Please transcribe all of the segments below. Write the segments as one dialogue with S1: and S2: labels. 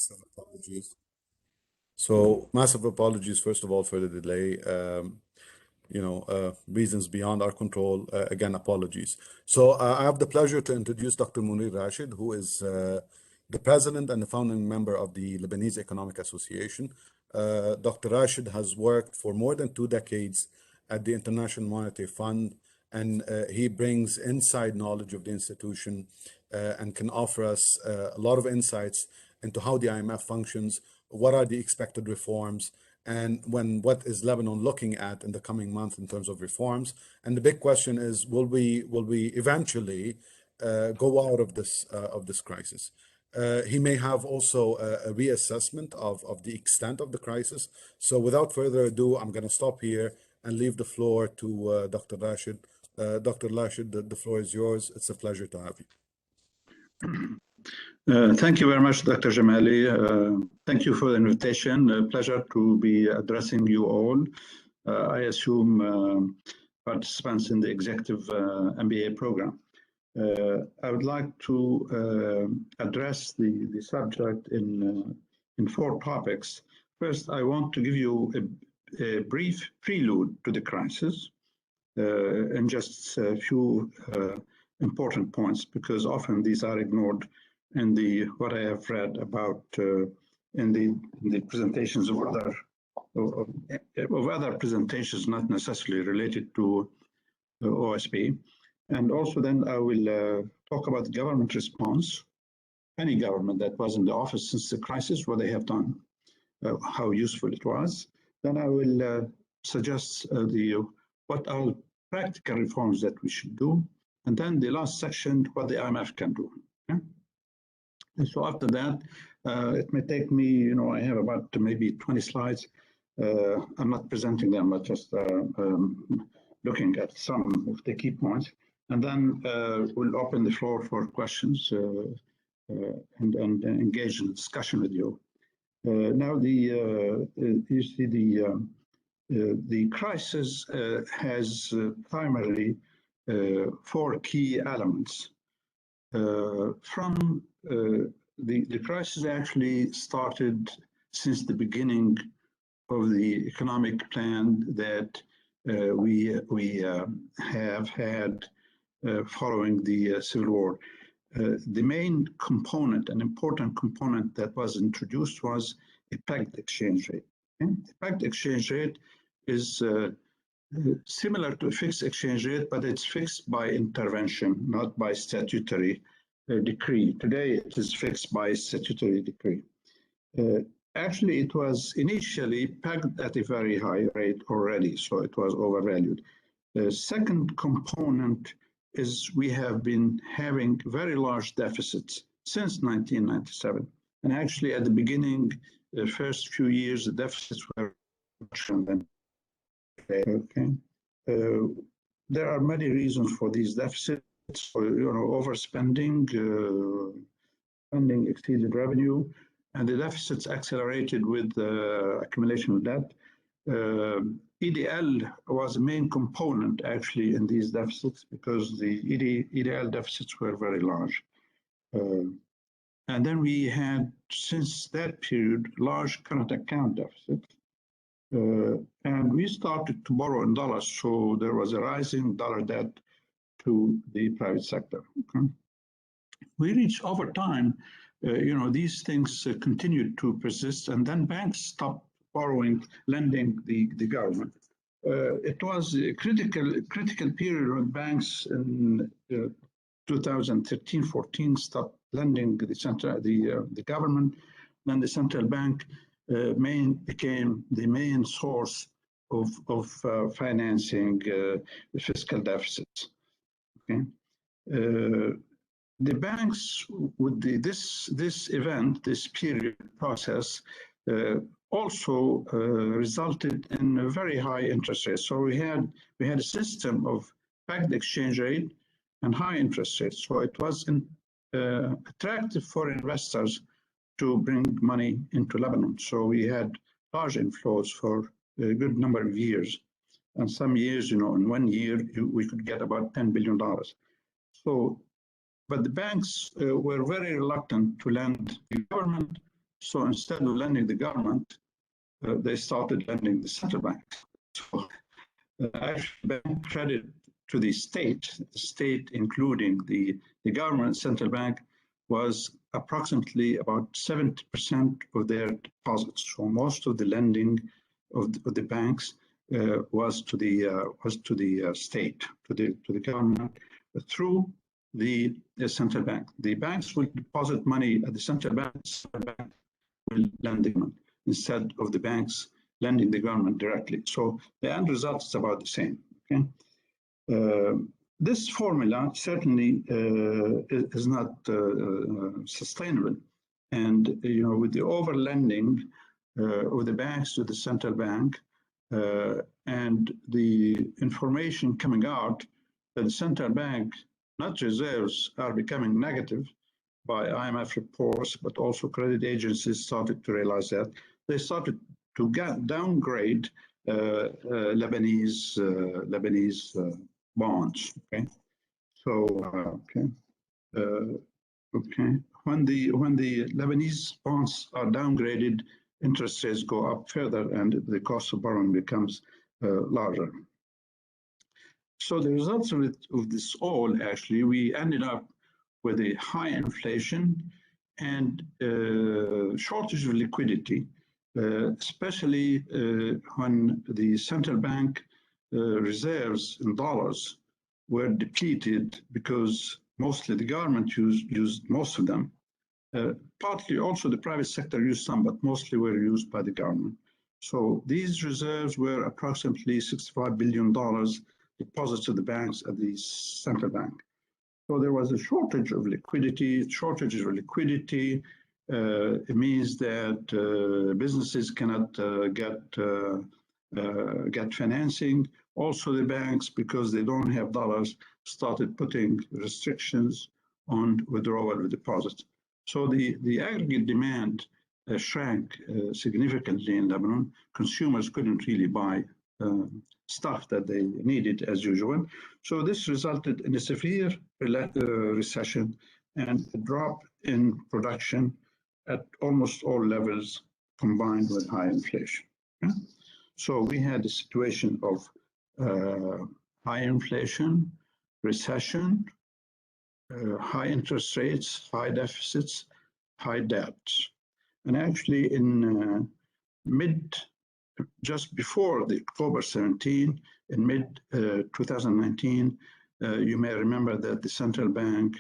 S1: Massive apologies. So massive apologies, first of all, for the delay. Reasons beyond our control. Again, apologies. So I have the pleasure to introduce Dr. Mounir Rached, who is the president and the founding member of the Lebanese Economic Association. Dr. Rached has worked for more than 2 decades at the International Monetary Fund, and he brings inside knowledge of the institution and can offer us a lot of insights into how the IMF functions, what are the expected reforms, and what is Lebanon looking at in the coming month in terms of reforms. And the big question is, will we eventually go out of this crisis? He may have also a reassessment of the extent of the crisis. So without further ado, I'm going to stop here and leave the floor to Dr. Rached. Dr. Rached, the floor is yours. It's a pleasure to have you.
S2: Thank you very much, Dr. Jamali. Thank you for the invitation. A pleasure to be addressing you all. I assume participants in the executive MBA program. I would like to address the subject in 4 topics. First, I want to give you a brief prelude to the crisis and just a few important points, because often these are ignored in what I have read about in the presentations of other presentations, not necessarily related to OSP. And also then I will talk about the government response, any government that was in the office since the crisis, what they have done, how useful it was. Then I will suggest what are practical reforms that we should do. And then the last section, what the IMF can do. Okay? And so after that, it may take me, I have about maybe 20 slides. I'm not presenting them, but just looking at some of the key points. And then we'll open the floor for questions and engage in discussion with you. Now, you see the crisis has primarily 4 key elements. The crisis actually started since the beginning of the economic plan that we have had following the Civil War. The main component, an important component that was introduced, was a pegged exchange rate. Okay? The pegged exchange rate is similar to a fixed exchange rate, but it's fixed by intervention, not by statutory decree. Today, it is fixed by statutory decree. Actually, it was initially pegged at a very high rate already, so it was overvalued. The second component is we have been having very large deficits since 1997. And actually, at the beginning, the first few years, the deficits were larger than okay. There are many reasons for these deficits. Overspending, spending exceeded revenue, and the deficits accelerated with accumulation of debt. EDL was a main component actually in these deficits because the EDL deficits were very large. And then we had, since that period, large current account deficits. And we started to borrow in dollars, so there was a rising dollar debt to the private sector. Okay? We reached over time, these things continued to persist, and then banks stopped borrowing, lending the government. It was a critical period when banks in 2013-14 stopped lending the government. Then the central bank became the main source of financing fiscal deficits. Okay. The banks, with this event, this period process, also resulted in a very high interest rate. So we had a system of pegged exchange rate and high interest rates. So it was attractive for investors to bring money into Lebanon. So we had large inflows for a good number of years. And some years, in 1 year, we could get about $10 billion. So, but the banks were very reluctant to lend the government So instead of lending the government, they started lending the central bank. So actually, bank credit to the state including the government central bank, was approximately about 70% of their deposits. So most of the lending of the banks was to the state, to the government, through the central bank. The banks will deposit money at the central bank will lend the government instead of the banks lending the government directly. So the end result is about the same. Okay, this formula certainly is not sustainable, and with the overlending of the banks to the central bank, and the information coming out that the central bank, not reserves, are becoming negative by IMF reports, but also credit agencies started to realize that. They started to downgrade Lebanese bonds. Okay, so when the Lebanese bonds are downgraded, interest rates go up further, and the cost of borrowing becomes larger. So the results of this all, actually, we ended up with a high inflation and shortage of liquidity, especially when the central bank reserves in dollars were depleted, because mostly the government used most of them. Partly also the private sector used some, but mostly were used by the government. So these reserves were approximately $65 billion deposits to the banks at the central bank. So there was a shortage of liquidity. It means that businesses cannot get financing. Also, the banks, because they don't have dollars, started putting restrictions on withdrawal of deposits. So the aggregate demand shrank significantly in Lebanon. Consumers couldn't really buy stuff that they needed as usual. So this resulted in a severe recession and a drop in production at almost all levels, combined with high inflation. Okay? So we had a situation of high inflation, recession, high interest rates, high deficits, high debts. And actually in just before the October 17, in mid 2019, you may remember that the central bank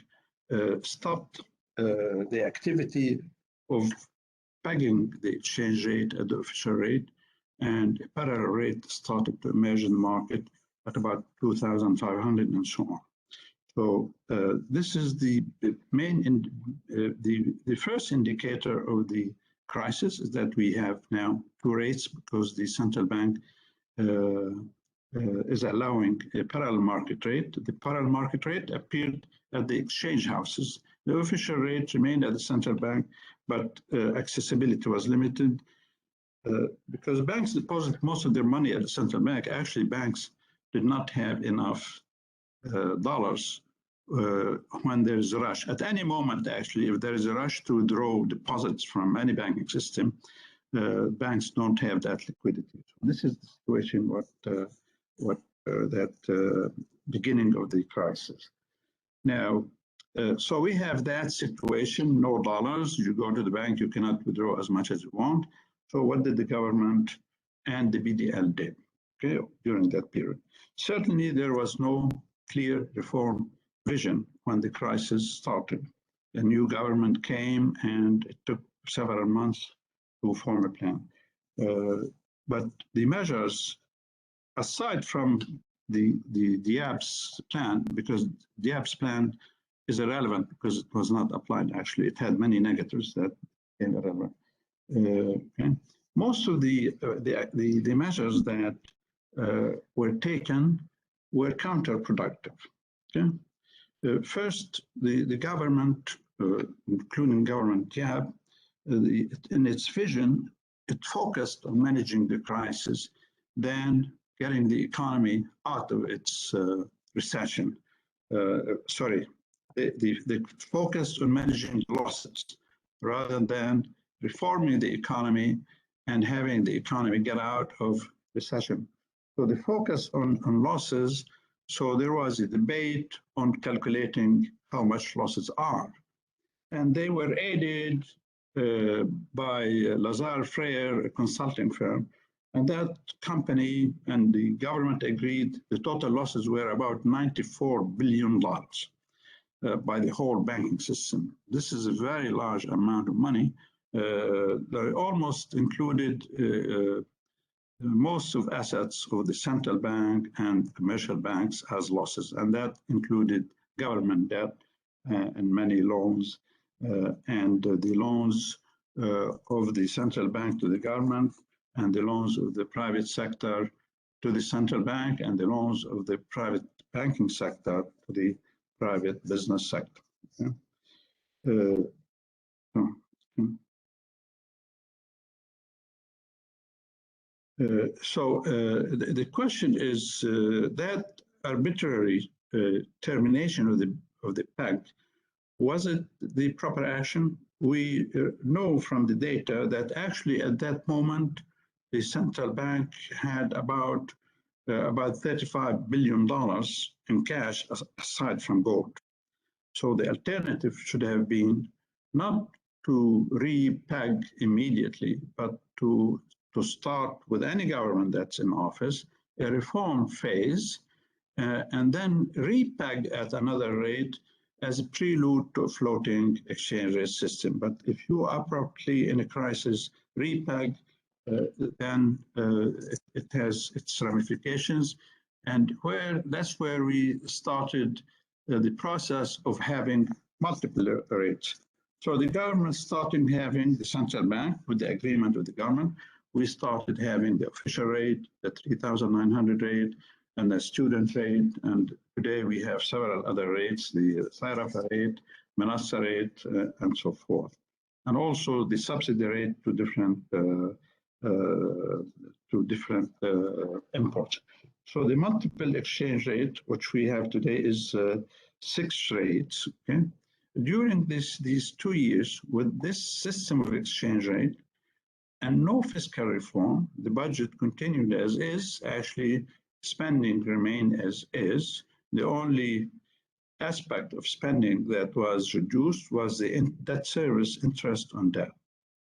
S2: stopped the activity of pegging the exchange rate at the official rate, and a parallel rate started to emerge in the market at about 2,500 and so on. So this is the main, the first indicator of the crisis is that we have now two rates, because the central bank is allowing a parallel market rate. The parallel market rate appeared at the exchange houses. The official rate remained at the central bank, but accessibility was limited because banks deposit most of their money at the central bank. Actually, banks did not have enough dollars when there's a rush. At any moment, actually, if there is a rush to withdraw deposits from any banking system, banks don't have that liquidity. So this is the situation that beginning of the crisis. Now, so we have that situation, no dollars. You go to the bank, you cannot withdraw as much as you want. So what did the government and the BDL did, okay, during that period? Certainly, there was no clear reform vision when the crisis started. A new government came, and it took several months to form a plan. But the measures, aside from the Diab's plan, because Diab's plan is irrelevant because it was not applied. Actually, it had many negatives that became irrelevant. Okay. Most of the measures that were taken were counterproductive. Okay. First, the government, including government Diab, in its vision, it focused on managing the crisis, then getting the economy out of its recession. They focused on managing losses rather than reforming the economy and having the economy get out of recession. So the focus on losses, so there was a debate on calculating how much losses are. And they were aided by Lazare Frères, a consulting firm. And that company and the government agreed the total losses were about $94 billion by the whole banking system. This is a very large amount of money. They almost included most of assets of the central bank and commercial banks as losses, and that included government debt and many loans, and the loans of the central bank to the government, and the loans of the private sector to the central bank, and the loans of the private banking sector to the private business sector. So the question is that arbitrary termination of the PEG, was it the proper action? We know from the data that actually at that moment the central bank had about $35 billion in cash aside from gold. So the alternative should have been not to re-peg immediately, but to start with any government that's in office, a reform phase, and then re-peg at another rate as a prelude to a floating exchange rate system. But if you abruptly in a crisis re-peg, then it has its ramifications. And that's where we started the process of having multiple rates. So the government started having the central bank with the agreement with the government. We started having the official rate, the 3,900 rate, and the student rate. And today we have several other rates, the Sarafa rate, Manassa rate, and so forth. And also the subsidy rate to different imports. So the multiple exchange rate, which we have today, is 6 rates. Okay? During these 2 years, with this system of exchange rate and no fiscal reform, the budget continued as is. Actually, spending remained as is. The only aspect of spending that was reduced was the debt service interest on debt.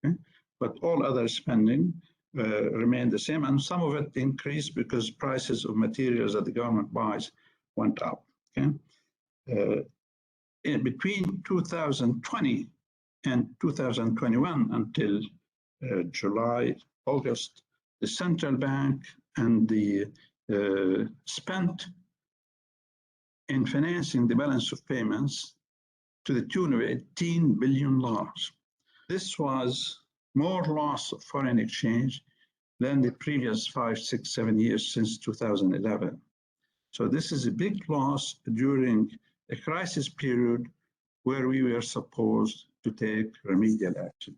S2: Okay? But all other spending remained the same, and some of it increased because prices of materials that the government buys went up. Okay? Between 2020 and 2021 until July, August, the central bank and the spent in financing the balance of payments to the tune of $18 billion. This was more loss of foreign exchange than the previous 5, 6, 7 years since 2011. So this is a big loss during a crisis period where we were supposed to take remedial action.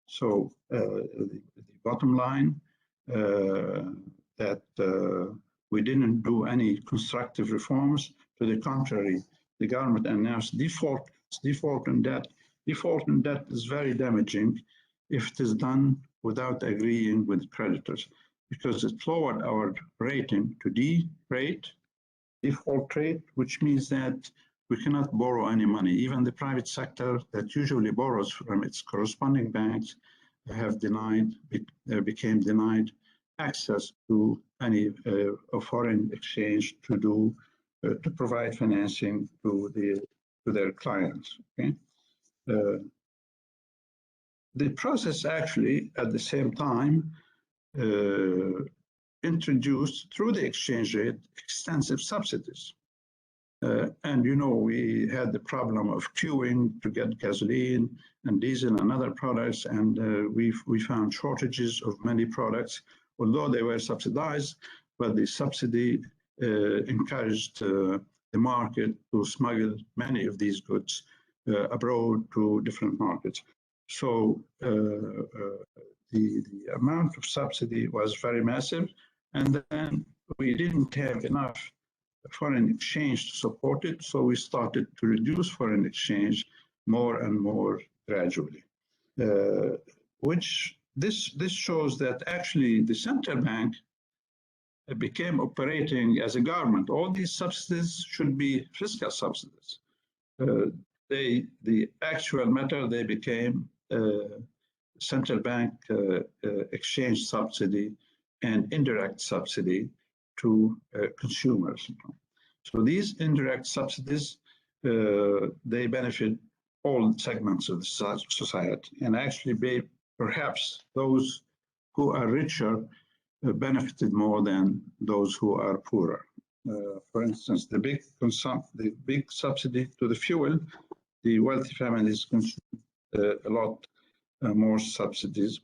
S2: So the bottom line, that we didn't do any constructive reforms. To the contrary, the government announced default on debt. Default on debt is very damaging if it is done without agreeing with creditors, because it lowered our rating to D rate, default rate, which means that we cannot borrow any money. Even the private sector that usually borrows from its corresponding banks became denied access to any foreign exchange to provide financing to their clients. Okay? The process actually, at the same time, introduced through the exchange rate extensive subsidies. And you know, we had the problem of queuing to get gasoline and diesel and other products, and we found shortages of many products, although they were subsidized, but the subsidy encouraged the market to smuggle many of these goods abroad to different markets. So the amount of subsidy was very massive, and then we didn't have enough foreign exchange to support it, so we started to reduce foreign exchange more and more gradually. which this shows that actually the central bank became operating as a government. All these subsidies should be fiscal subsidies. The actual matter, they became central bank exchange subsidy and indirect subsidy to consumers. So these indirect subsidies, they benefit all segments of the society, and actually perhaps those who are richer benefited more than those who are poorer. For instance, the big subsidy to the fuel, the wealthy families consume a lot more subsidies,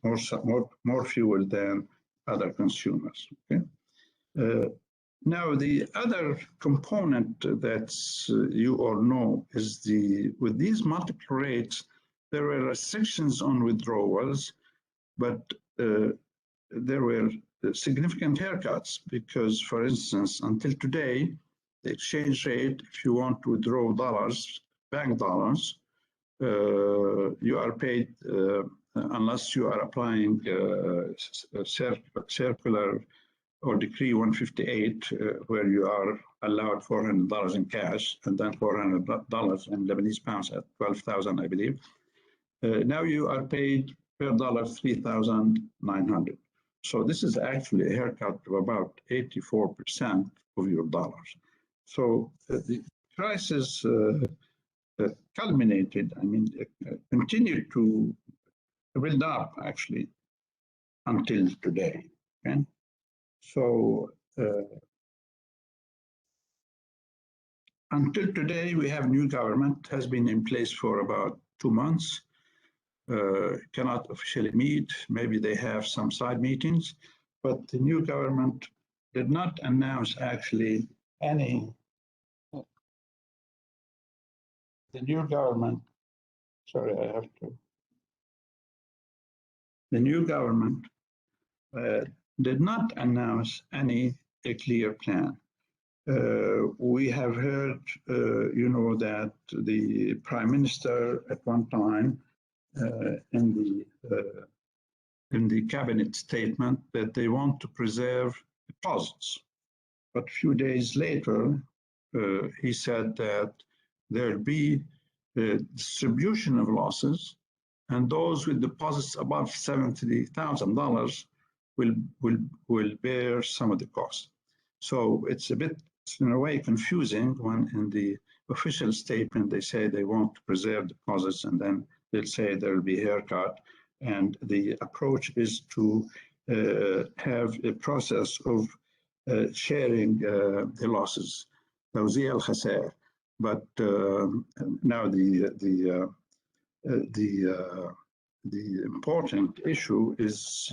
S2: more fuel than other consumers. Okay? Now, the other component that you all know is with these multiple rates, there were restrictions on withdrawals, but there were significant haircuts because, for instance, until today, the exchange rate, if you want to withdraw dollars, bank dollars, you are paid unless you are applying circular or decree 158, where you are allowed $400 in cash and then $400 in Lebanese pounds at 12,000, I believe. Now you are paid per dollar 3,900. So this is actually a haircut of about 84% of your dollars. So the crisis culminated, continued to build up actually until today. Okay? So until today, we have new government, has been in place for about 2 months. Cannot officially meet. Maybe they have some side meetings, but the new government did not announce actually any. The new government, sorry, I have to. The new government did not announce any clear plan. We have heard, that the Prime Minister at one time in the cabinet statement that they want to preserve deposits. But a few days later, he said that there'll be a distribution of losses, and those with deposits above $70,000 will bear some of the cost. So it's a bit, in a way, confusing when in the official statement they say they want to preserve deposits, and then they'll say there will be a haircut, and the approach is to have a process of sharing the losses. But now the important issue is,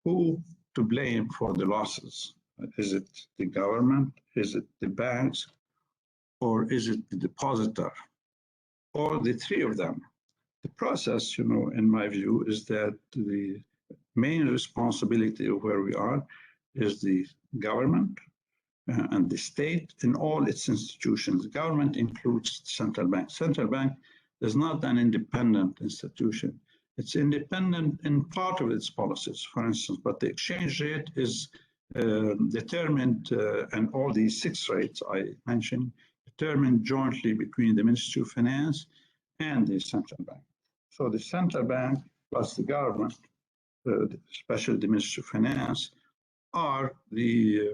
S2: who to blame for the losses. Is it the government? Is it the banks? Or is it the depositor? Or the three of them? The process, in my view, is that the main responsibility of where we are is the government and the state in all its institutions. The government includes the central bank. Central bank is not an independent institution. It's independent in part of its policies, for instance, but the exchange rate is determined, and all these 6 rates I mentioned, determined jointly between the Ministry of Finance and the central bank. So the central bank plus the government, especially the Ministry of Finance, are the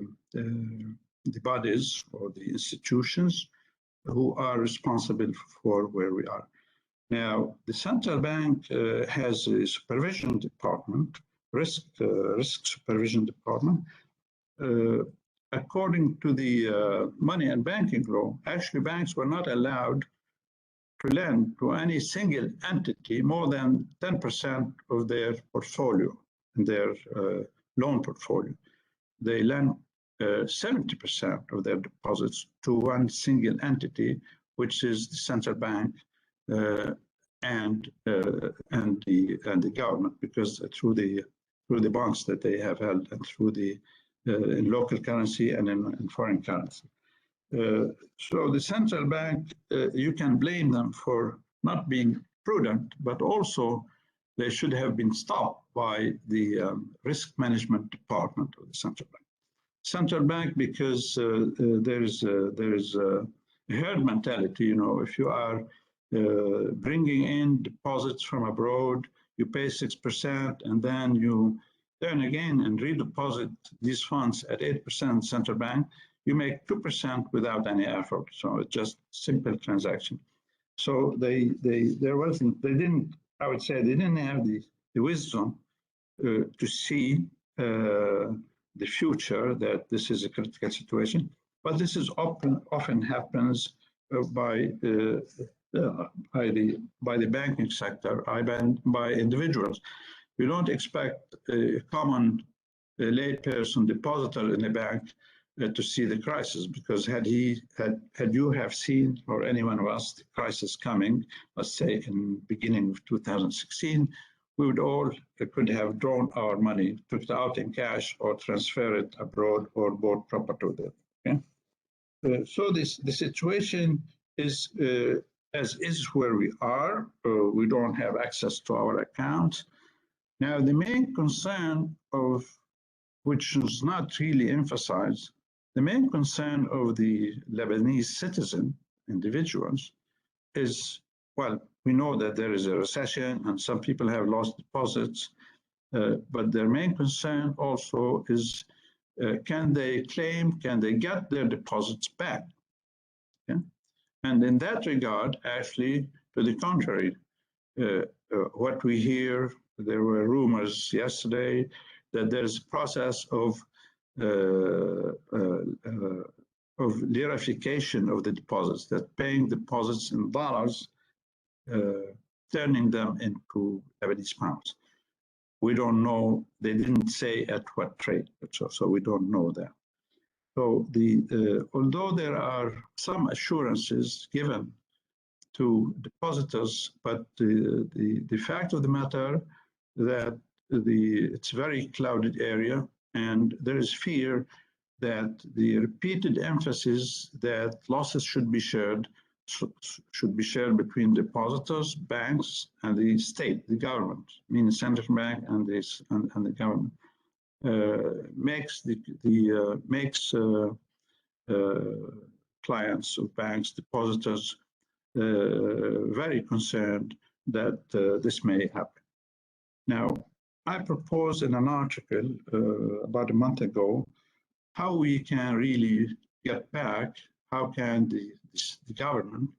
S2: bodies or the institutions who are responsible for where we are. Now, the central bank has a supervision department, risk supervision department. According to the money and banking law, actually banks were not allowed to lend to any single entity more than 10% of their portfolio, their loan portfolio. They lend 70% of their deposits to one single entity, which is the central bank and the government, because through the bonds that they have held and through the in local currency and in foreign currency. So the central bank, you can blame them for not being prudent, but also they should have been stopped by the risk management department of the central bank. Central bank, because there's a herd mentality. You know, if you are bringing in deposits from abroad, you pay 6%, and then you turn again and redeposit these funds at 8% central bank, you make 2% without any effort. So it's just simple transaction. So they didn't have the wisdom to see the future, that this is a critical situation. But this is often happens by the banking sector, by individuals. We don't expect a common layperson depositor in a bank to see the crisis, because had you have seen, or any one of us, the crisis coming, let's say in beginning of 2016, we would all could have drawn our money, took it out in cash, or transfer it abroad, or bought property with it. Okay? So the situation is as is where we are. We don't have access to our accounts. Now, the main concern of, which is not really emphasized, the main concern of the Lebanese citizen, individuals, is, well, we know that there is a recession and some people have lost deposits, but their main concern also is, can they get their deposits back? Okay? And in that regard, actually, to the contrary, what we hear, there were rumors yesterday that there is a process of lirification of the deposits, that paying deposits in dollars, turning them into Lebanese pounds. We don't know, they didn't say at what rate, so we don't know that. So although there are some assurances given to depositors, but the fact of the matter that it's a very clouded area, and there is fear that the repeated emphasis that losses should be shared between depositors, banks, and the state, the government, meaning central bank and the government, makes clients of banks, depositors, very concerned that this may happen. Now, I proposed in an article about a month ago how we can really get back, how can the government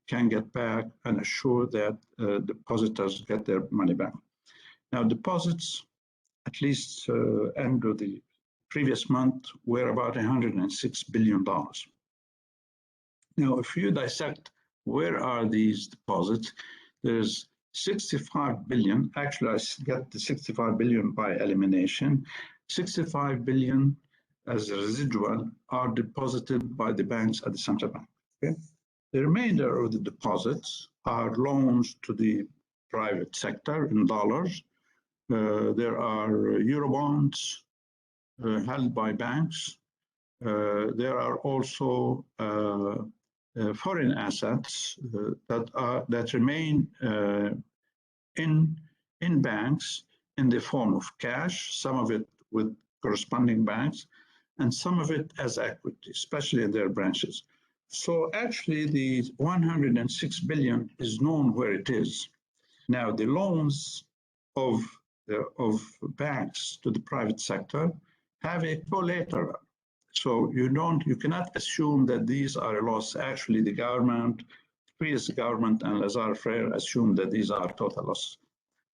S2: can get back and assure that depositors get their money back. Now, deposits, at least end of the previous month, were about $106 billion. Now, if you dissect where are these deposits, there's 65 billion, actually I get the 65 billion by elimination, 65 billion as a residual are deposited by the banks at the central bank. Okay? The remainder of the deposits are loans to the private sector in dollars. There are Eurobonds held by banks. There are also foreign assets that remain in banks in the form of cash, some of it with corresponding banks, and some of it as equity, especially in their branches. So actually the 106 billion is known where it is. Now the loans of banks to the private sector have a collateral. So you cannot assume that these are a loss. Actually, the government, previous government and Lazar Frere assumed that these are total loss.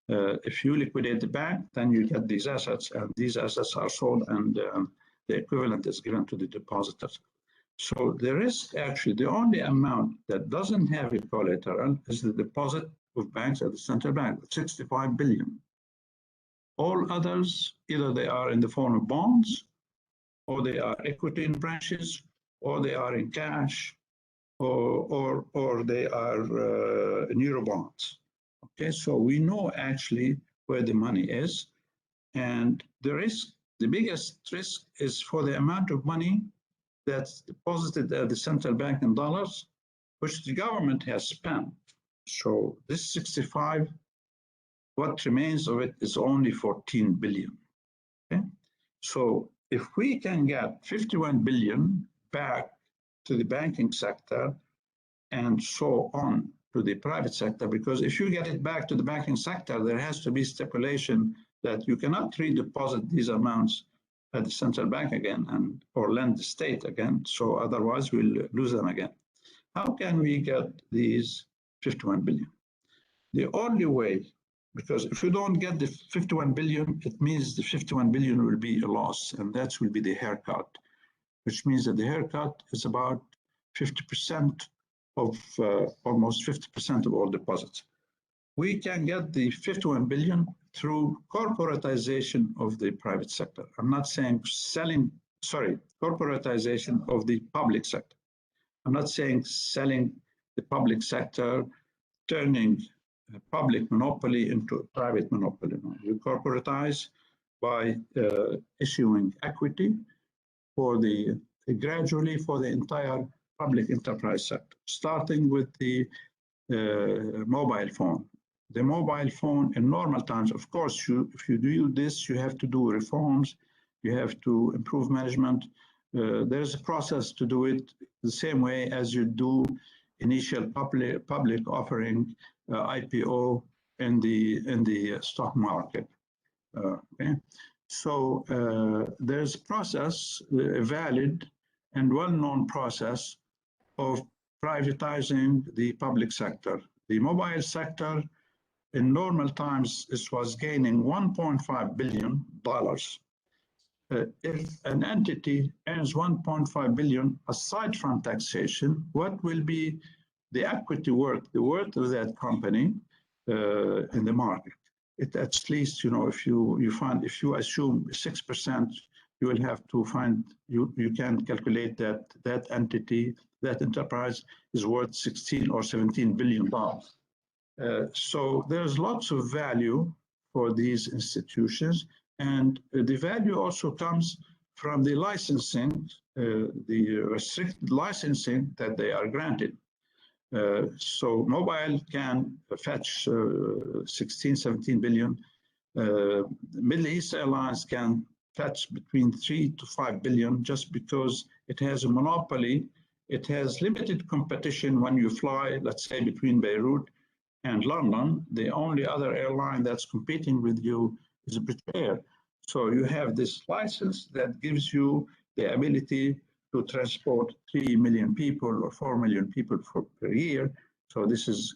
S2: If you liquidate the bank, then you get these assets, and these assets are sold, and the equivalent is given to the depositors. So the risk, actually, the only amount that doesn't have a collateral is the deposit of banks at the central bank, 65 billion. All others, either they are in the form of bonds, or they are equity in branches, or they are in cash, or they are in Eurobonds. Okay, so we know actually where the money is, and the risk, the biggest risk is for the amount of money that's deposited at the central bank in dollars, which the government has spent. So this 65 what remains of it is only 14 billion. Okay? So if we can get 51 billion back to the banking sector and so on to the private sector, because if you get it back to the banking sector, there has to be stipulation that you cannot redeposit these amounts at the central bank again and or lend the state again. So otherwise we'll lose them again. How can we get these 51 billion? The only way, because if you don't get the 51 billion, it means the 51 billion will be a loss, and that will be the haircut, which means that the haircut is about 50% of almost 50% of all deposits. We can get the 51 billion through corporatization of the private sector. I'm not saying corporatization of the public sector. I'm not saying selling the public sector, turning a public monopoly into a private monopoly. You corporatize by issuing equity for gradually for the entire public enterprise sector, starting with the mobile phone. The mobile phone in normal times, of course, if you do this, you have to do reforms, you have to improve management. There's a process to do it the same way as you do initial public offering, IPO in the stock market. Okay, so there's a process, a valid and well-known process of privatizing the public sector. The mobile sector, in normal times, it was gaining $1.5 billion. If an entity earns $1.5 billion aside from taxation, what will be the equity worth, the worth of that company in the market? It at least, if you assume 6%, you will have to find, you can calculate that entity, that enterprise is worth 16 or 17 billion dollars. So there's lots of value for these institutions, and the value also comes from the licensing, the restricted licensing that they are granted. So mobile can fetch 16, 17 billion. Middle East Airlines can fetch between 3 to 5 billion just because it has a monopoly. It has limited competition when you fly, let's say, between Beirut and London. The only other airline that's competing with you is British Air. So you have this license that gives you the ability to transport 3 million people or 4 million people per year. So this is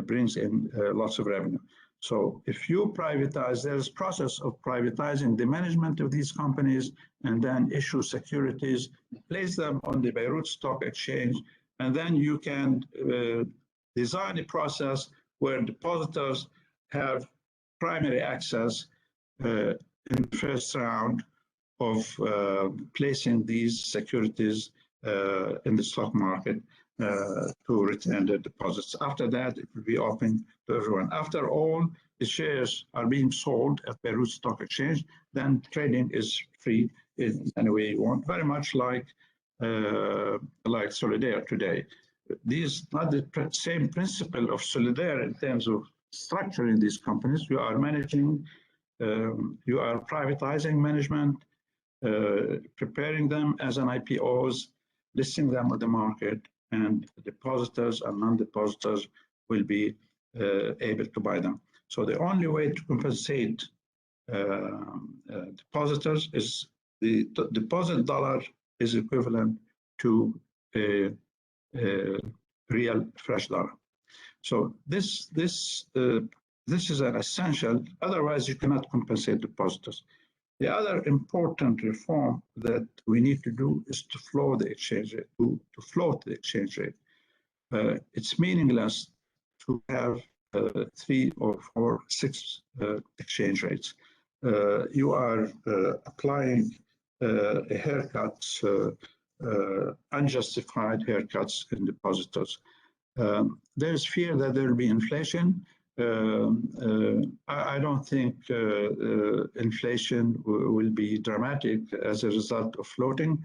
S2: brings in lots of revenue. So if you privatize, there's a process of privatizing the management of these companies and then issue securities, place them on the Beirut Stock Exchange, and then you can design a process where depositors have primary access in the first round of placing these securities in the stock market to return their deposits. After that, it will be open to everyone. After all the shares are being sold at Beirut Stock Exchange, then trading is free in any way you want, very much like Solidaire today. These not the same principle of Solidaire in terms of structuring these companies. You are managing, you are privatizing management, preparing them as an IPOs, listing them on the market, and depositors and non-depositors will be able to buy them. So the only way to compensate depositors is the deposit dollar is equivalent to a real fresh dollar. So this is an essential, otherwise you cannot compensate depositors. The other important reform that we need to do is to float the exchange rate, to float the exchange rate. It's meaningless to have 3 or 4, 6 exchange rates. You are applying haircuts, unjustified haircuts in depositors. There's fear that there will be inflation. I don't think inflation will be dramatic as a result of floating,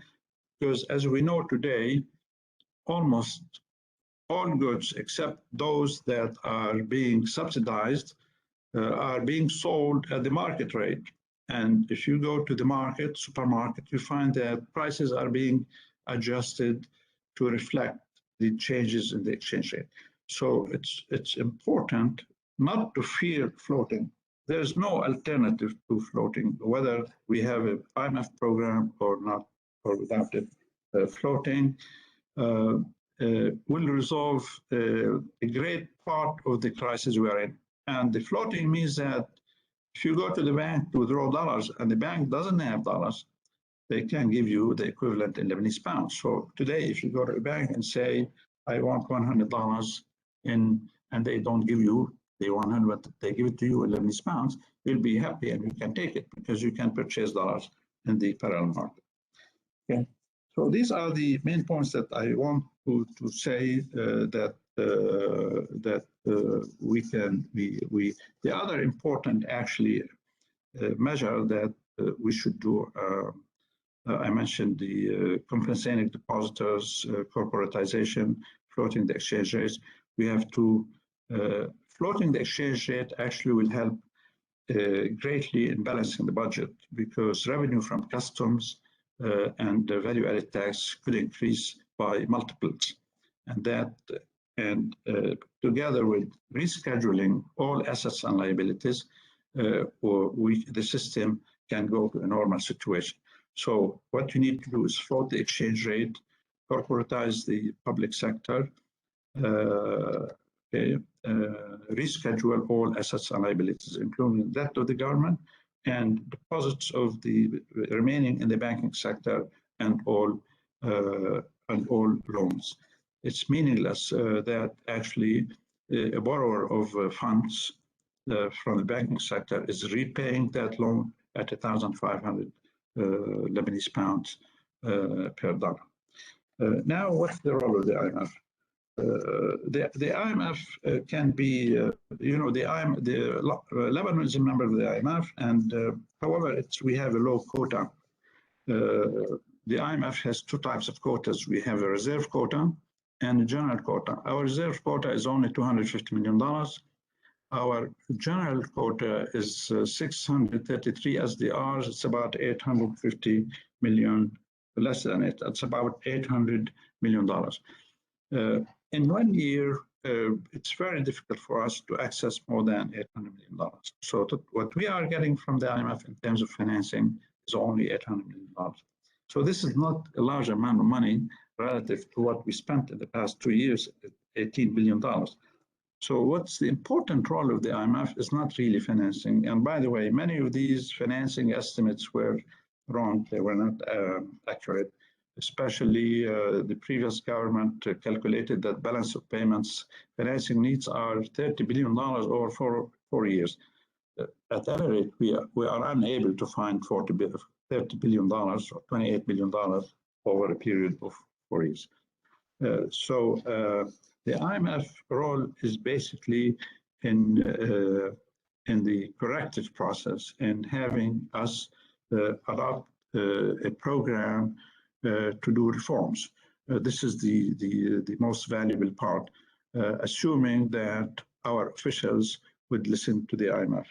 S2: because as we know today, almost all goods except those that are being subsidized are being sold at the market rate. And if you go to the market, supermarket, you find that prices are being adjusted to reflect the changes in the exchange rate. So it's important not to fear floating. There's no alternative to floating, whether we have an IMF program or not, or without it. Floating will resolve a great part of the crisis we are in. And the floating means that if you go to the bank to withdraw dollars and the bank doesn't have dollars, they can give you the equivalent in Lebanese pounds. So today, if you go to a bank and say, I want $100 and they don't give you the 100, but they give it to you in Lebanese pounds, you'll be happy and you can take it because you can purchase dollars in the parallel market. Okay. So these are the main points that I want to say that the other important actually measure that we should do. I mentioned the compensating depositors, corporatization, floating the exchange rates. We have to floating the exchange rate actually will help greatly in balancing the budget because revenue from customs and value-added tax could increase by multiples, and that together with rescheduling all assets and liabilities, the system can go to a normal situation. So what you need to do is float the exchange rate, corporatize the public sector, reschedule all assets and liabilities, including that of the government, and deposits of the remaining in the banking sector and all loans. It's meaningless that actually a borrower of funds from the banking sector is repaying that loan at 1,500 Lebanese pounds per dollar. Now, what's the role of the IMF? The IMF can be, Lebanon is a member of the IMF, and however, we have a low quota. The IMF has two types of quotas. We have a reserve quota and a general quota. Our reserve quota is only $250 million. Our general quota is 633 SDRs. It's about 850 million, less than it. It's about $800 million. In 1 year, it's very difficult for us to access more than $800 million. So what we are getting from the IMF in terms of financing is only $800 million. So this is not a large amount of money relative to what we spent in the past 2 years, $18 billion. So what's the important role of the IMF is not really financing. And by the way, many of these financing estimates were wrong. They were not accurate. Especially the previous government calculated that balance of payments financing needs are $30 billion over 4 years. At that rate, we are unable to find $30 billion or $28 billion over a period of 4 years. So the IMF role is basically in the corrective process and having us adopt a program to do reforms. This is the most valuable part, assuming that our officials would listen to the IMF.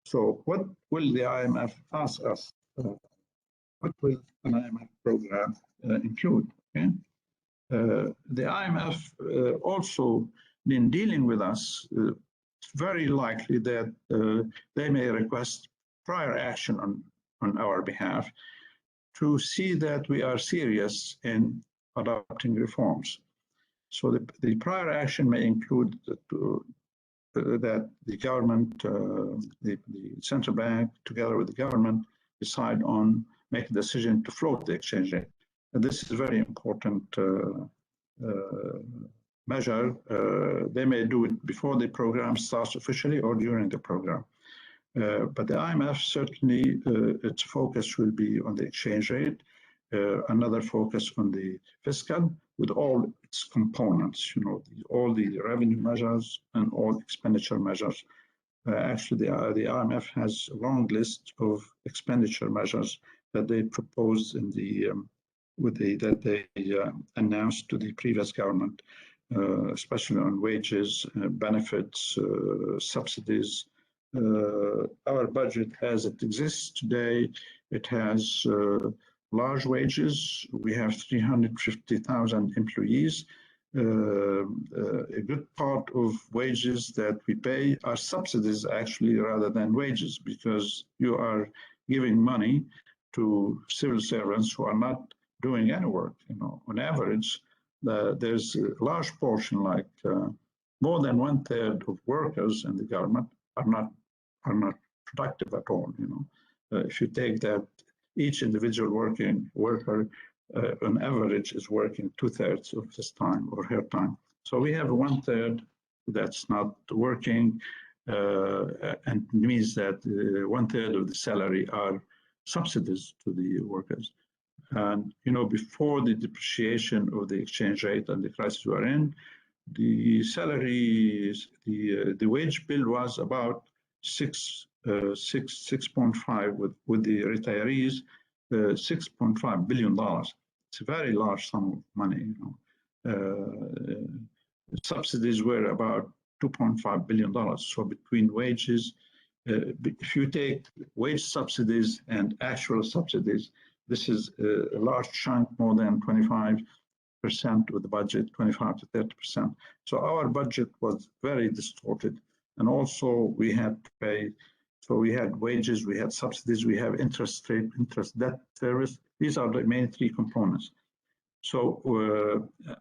S2: So what will the IMF ask us? What will an IMF program include? Okay? The IMF also, in dealing with us, it's very likely that they may request prior action on our behalf to see that we are serious in adopting reforms. So the prior action may include that the government, the central bank, together with the government, decide on make a decision to float the exchange rate. And this is a very important measure. They may do it before the program starts officially or during the program. But the IMF certainly, its focus will be on the exchange rate, another focus on the fiscal with all its components, all the revenue measures and all expenditure measures. Actually, the IMF has a long list of expenditure measures that they proposed in that they announced to the previous government, especially on wages, benefits, subsidies, our budget as it exists today, it has large wages. We have 350,000 employees. A good part of wages that we pay are subsidies actually rather than wages, because you are giving money to civil servants who are not doing any work. On average, there's a large portion, like more than 1/3 of workers in the government are not productive at all. If you take that, each individual worker on average is working 2/3 of his time or her time. So we have 1/3 that's not working, and means that 1/3 of the salary are subsidies to the workers. And before the depreciation of the exchange rate and the crisis we are in, the salaries, the wage bill was about 6.5 with the retirees, $6.5 billion. It's a very large sum of money. Subsidies were about $2.5 billion. So between wages, if you take wage subsidies and actual subsidies, this is a large chunk, more than 25% of the budget, 25 to 30%. So our budget was very distorted. And also we had to pay, so we had wages, we had subsidies, we have interest debt service. These are the main three components. So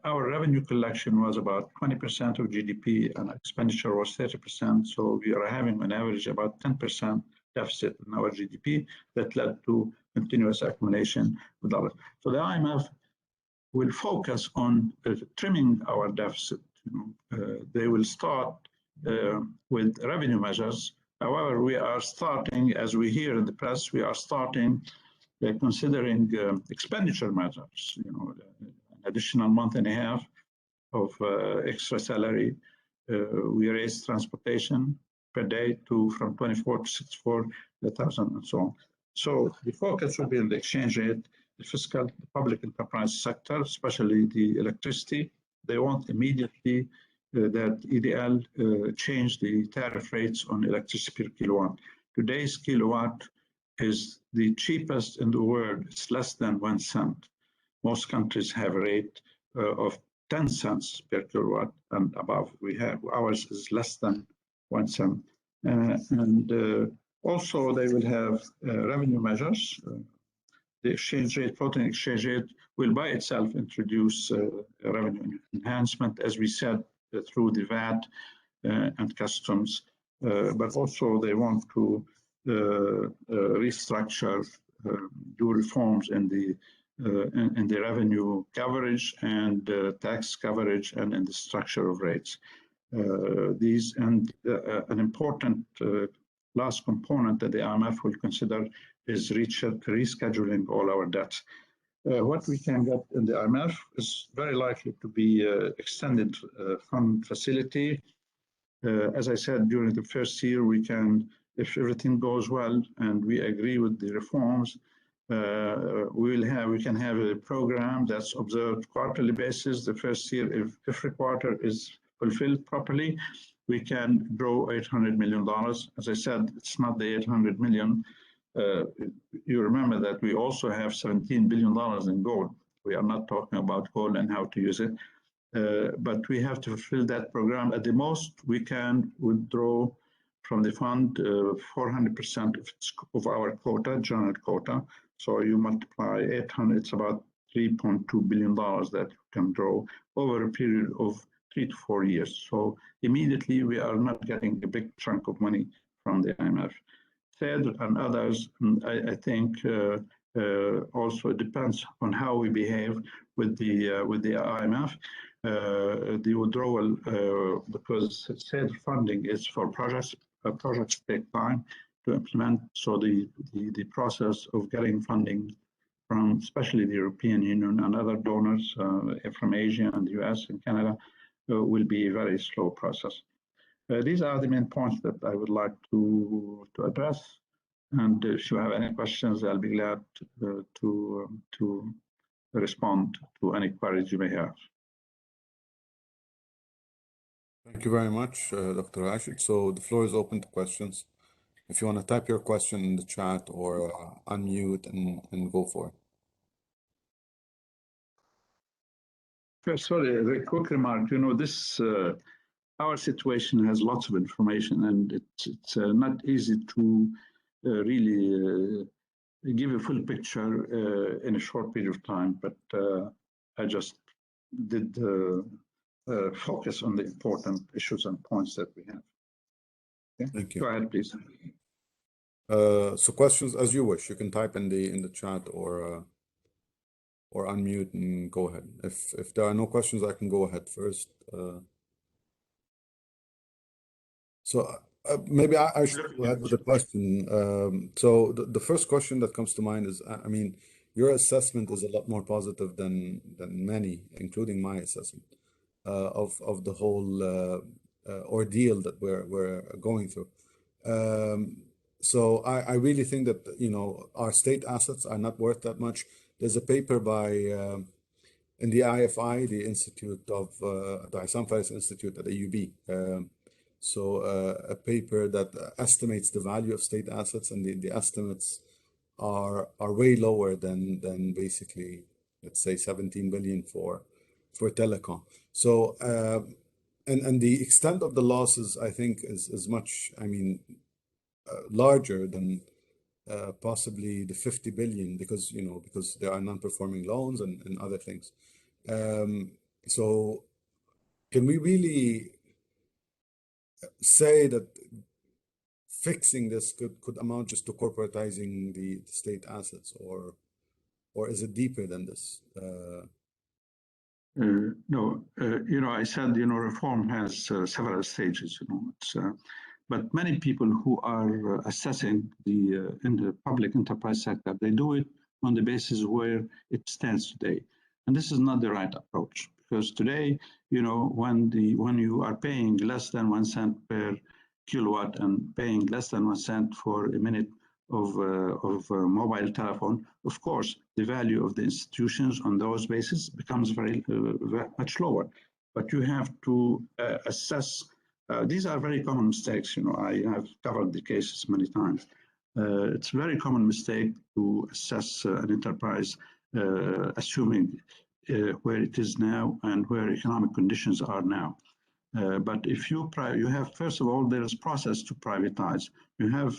S2: our revenue collection was about 20% of GDP and expenditure was 30%. So we are having on average about 10% deficit in our GDP that led to continuous accumulation with dollars. So the IMF will focus on trimming our deficit. They will start with revenue measures. However, we are starting, as we hear in the press, we are starting considering expenditure measures. An additional month and a half of extra salary. We raised transportation per day from 24 to 64,000 and so on. So the focus will be on the exchange rate, the fiscal, the public enterprise sector, especially the electricity. They want immediately that EDL change the tariff rates on electricity per kilowatt. Today's kilowatt is the cheapest in the world. It's less than 1 cent. Most countries have a rate of 10 cents per kilowatt and above. Ours is less than 1 cent. And also they will have revenue measures. The exchange rate, floating exchange rate, will by itself introduce revenue enhancement, as we said, through the VAT and customs. But also they want to restructure, do reforms in the revenue coverage and tax coverage and in the structure of rates. An important last component that the IMF will consider is rescheduling all our debts. What we can get in the IMF is very likely to be extended fund facility. As I said, during the first year, we can, if everything goes well and we agree with the reforms, we can have a program that's observed quarterly basis. The first year, if every quarter is fulfilled properly, we can grow $800 million. As I said, it's not the 800 million. You remember that we also have $17 billion in gold. We are not talking about gold and how to use it, but we have to fulfill that program. At the most, we can withdraw from the fund 400% of our quota, general quota. So you multiply 800, it's about $3.2 billion that you can draw over a period of 3 to 4 years. So immediately we are not getting a big chunk of money from the IMF. Fed and others, I think also it depends on how we behave with the IMF. The withdrawal, because Fed funding is for projects. Projects take time to implement. So the process of getting funding from especially the European Union and other donors from Asia and the US and Canada will be a very slow process. These are the main points that I would like to address. And if you have any questions, I'll be glad to respond to any queries you may have.
S1: Thank you very much, Dr. Rached. So the floor is open to questions. if you want to type your question in the chat or unmute and go for it.
S2: First, sorry, a quick remark. You know, this our situation has lots of information, and it's not easy to really give a full picture in a short period of time. But I just did focus on the important issues and points that we have. Okay?
S1: Thank you.
S2: Go ahead, please.
S1: So questions as you wish. You can type in the chat or unmute and go ahead. If there are no questions, I can go ahead first. So maybe I should go ahead with the question. So the first question that comes to mind is, I mean, your assessment is a lot more positive than many, including my assessment of the whole ordeal that we're going through. So I really think that, you know, our state assets are not worth that much. There's a paper by in the IFI, the Institute of the Isam Faris Institute at AUB. So a paper that estimates the value of state assets, and the estimates are way lower than basically, let's say, 17 billion for telecom. So and the extent of the losses, I think, is much, I mean, larger than possibly the 50 billion, because, you know, because there are non-performing loans and other things. So can we really say that fixing this could amount just to corporatizing the state assets, or is it deeper than this?
S2: No, you know, I said, you know, reform has several stages, you know, but many people who are assessing in the public enterprise sector, they do it on the basis where it stands today. And this is not the right approach, because today, you know, when you are paying less than 1 cent per kilowatt and paying less than 1 cent for a minute of mobile telephone, of course, the value of the institutions on those bases becomes very much lower. But you have to assess. These are very common mistakes. You know, I have covered the cases many times. It's a very common mistake to assess an enterprise assuming where it is now and where economic conditions are now. But if you have, first of all, there is process to privatize. You have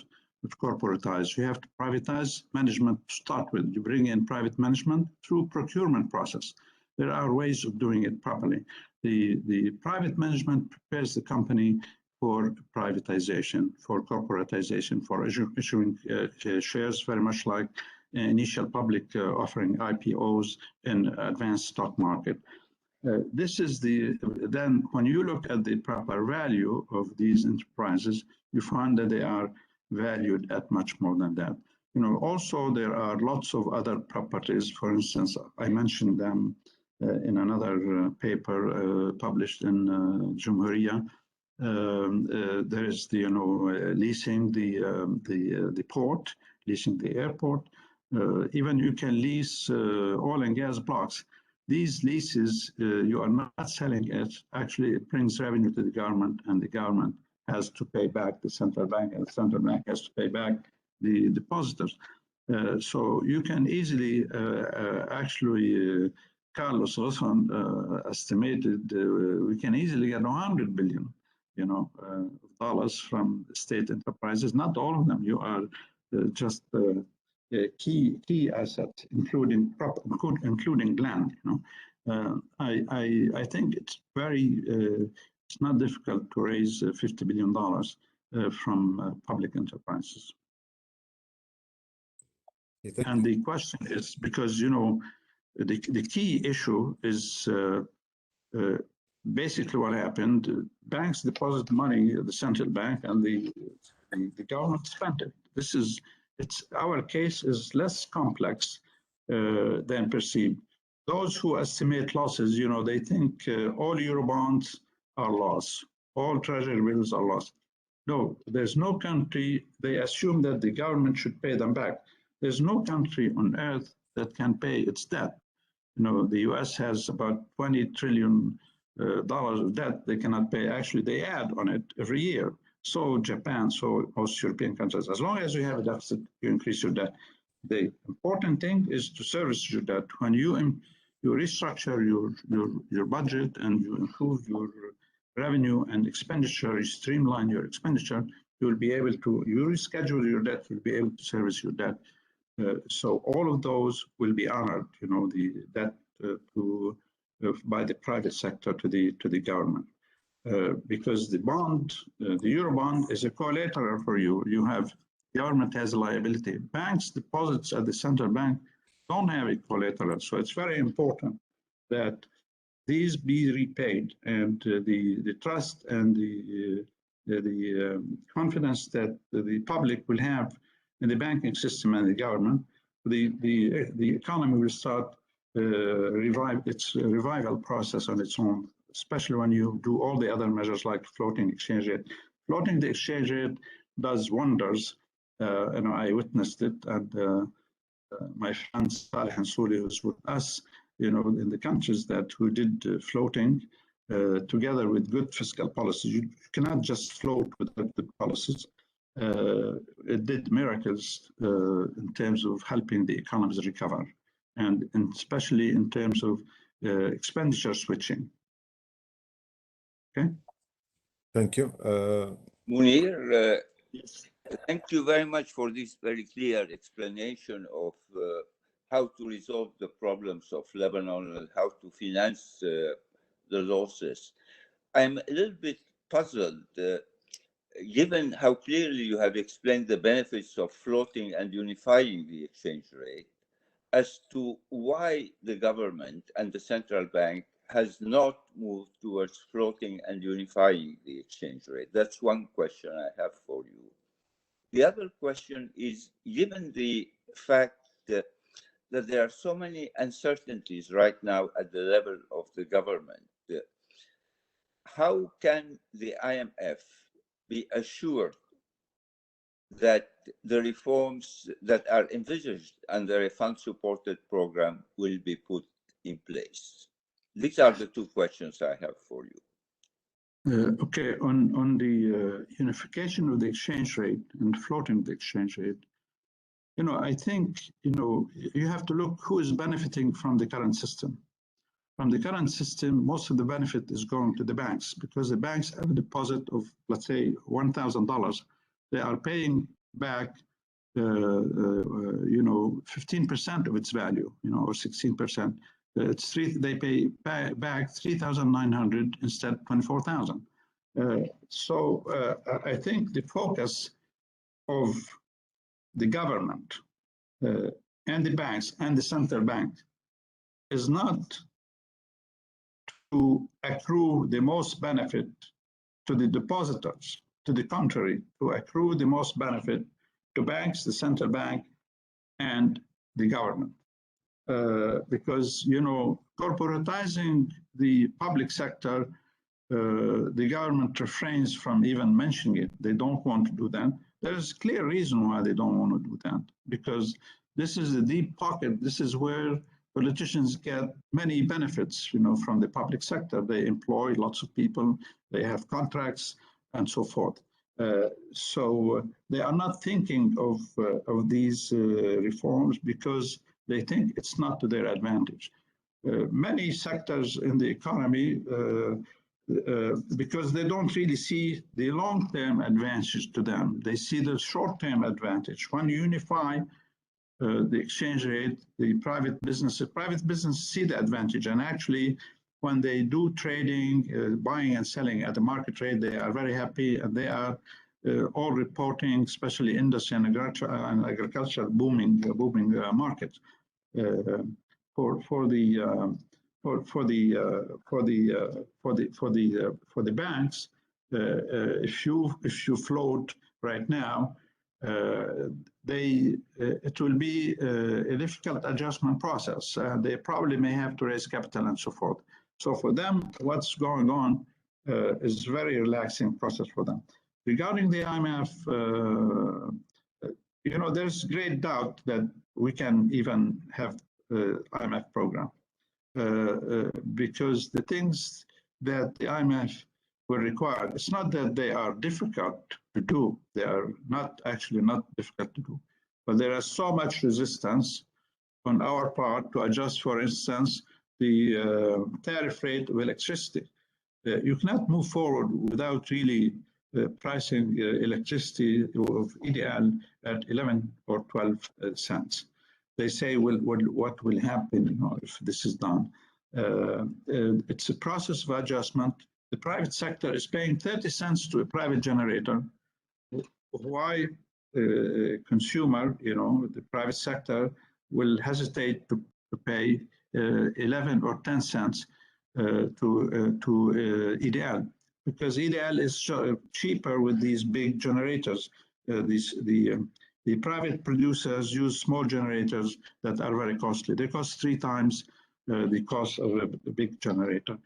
S2: to corporatize. You have to privatize management to start with. You bring in private management through procurement process. There are ways of doing it properly. The private management prepares the company for privatization, for corporatization, for issuing shares, very much like initial public offering IPOs in advanced stock market. This is then when you look at the proper value of these enterprises, you find that they are valued at much more than that. You know, also there are lots of other properties. For instance, I mentioned them in another paper published in Jumhuriya. There is the, you know, leasing the port, leasing the airport. Even you can lease oil and gas blocks. These leases, you are not selling it. Actually, it brings revenue to the government, and the government has to pay back the central bank, and the central bank has to pay back the depositors. So you can easily, actually, Carlos Rosson estimated we can easily get 100 billion, you know, dollars from state enterprises. Not all of them. You are just key assets, including land. You know, I think it's very it's not difficult to raise $50 billion from public enterprises. And the question is, because, you know, the key issue is basically what happened. Banks deposit money at the central bank, and the government spent it. Our case is less complex than perceived. Those who estimate losses, you know, they think all Eurobonds are lost, all treasury bills are lost. No, there's no country, they assume that the government should pay them back. There's no country on earth that can pay its debt. You know, the US has about $20 trillion of debt they cannot pay. Actually, they add on it every year. so Japan, so most European countries. As long as you have a deficit, you increase your debt. The important thing is to service your debt. When you restructure your budget and you improve your revenue and expenditure, you streamline your expenditure, you will be able to, you reschedule your debt, you'll be able to service your debt. So all of those will be honored, you know, the debt by the private sector to the government. Because the bond, the Eurobond is a collateral for you. You have, government has a liability. Banks' deposits at the central bank don't have a collateral. So it's very important that these be repaid, and the trust and the confidence that the public will have in the banking system and the government, the economy will start its revival process on its own, especially when you do all the other measures like floating exchange rate. Floating the exchange rate does wonders. And I witnessed it, and my friend Saleh and Suli was with us, you know, in the countries that who did floating together with good fiscal policies. You cannot just float without good policies. It did miracles in terms of helping the economies recover, and especially in terms of expenditure switching. Okay.
S1: Thank you.
S3: Mounir, thank you very much for this very clear explanation of how to resolve the problems of Lebanon and how to finance the losses. I'm a little bit puzzled, given how clearly you have explained the benefits of floating and unifying the exchange rate, as to why the government and the central bank has not moved towards floating and unifying the exchange rate. That's one question I have for you. The other question is, given the fact that there are so many uncertainties right now at the level of the government, how can the IMF be assured that the reforms that are envisaged under a fund-supported program will be put in place? These are the two questions I have for you.
S2: Okay, on the unification of the exchange rate and floating the exchange rate, you know, I think, you know, you have to look who is benefiting from the current system. From the current system, most of the benefit is going to the banks, because the banks have a deposit of, let's say, $1,000. They are paying back, you know, 15% of its value, you know, or 16%. They pay back 3,900 instead of 24,000. So I think the focus of the government and the banks and the central bank is not to accrue the most benefit to the depositors. To the contrary, to accrue the most benefit to banks, the central bank, and the government. Because, you know, corporatizing the public sector, the government refrains from even mentioning it. They don't want to do that. There is a clear reason why they don't want to do that, because this is a deep pocket. This is where politicians get many benefits, you know, from the public sector. They employ lots of people, they have contracts, and so forth. So they are not thinking of these reforms because they think it's not to their advantage. Many sectors in the economy, because they don't really see the long-term advantage to them. They see the short-term advantage. When you unify the exchange rate, the private businesses see the advantage. And actually, when they do trading, buying and selling at the market rate, they are very happy, and they are all reporting, especially industry and agriculture, booming markets. For the banks, if you float right now, it will be a difficult adjustment process. They probably may have to raise capital and so forth. So for them, what's going on is a very relaxing process for them. Regarding the IMF, you know, there's great doubt that we can even have the IMF program because the things that the IMF were required. It's not that they are difficult to do. They are not difficult to do, but there is so much resistance on our part to adjust, for instance, the tariff rate of electricity. You cannot move forward without really pricing electricity of EDL at 11 or 12 cents. They say, well, what will happen if this is done? It's a process of adjustment. The private sector is paying 30 cents to a private generator. Why consumer, the private sector will hesitate to pay 11 or 10 cents to EDL? Because EDL is cheaper with these big generators. The private producers use small generators that are very costly. They cost 3 times the cost of a big generator.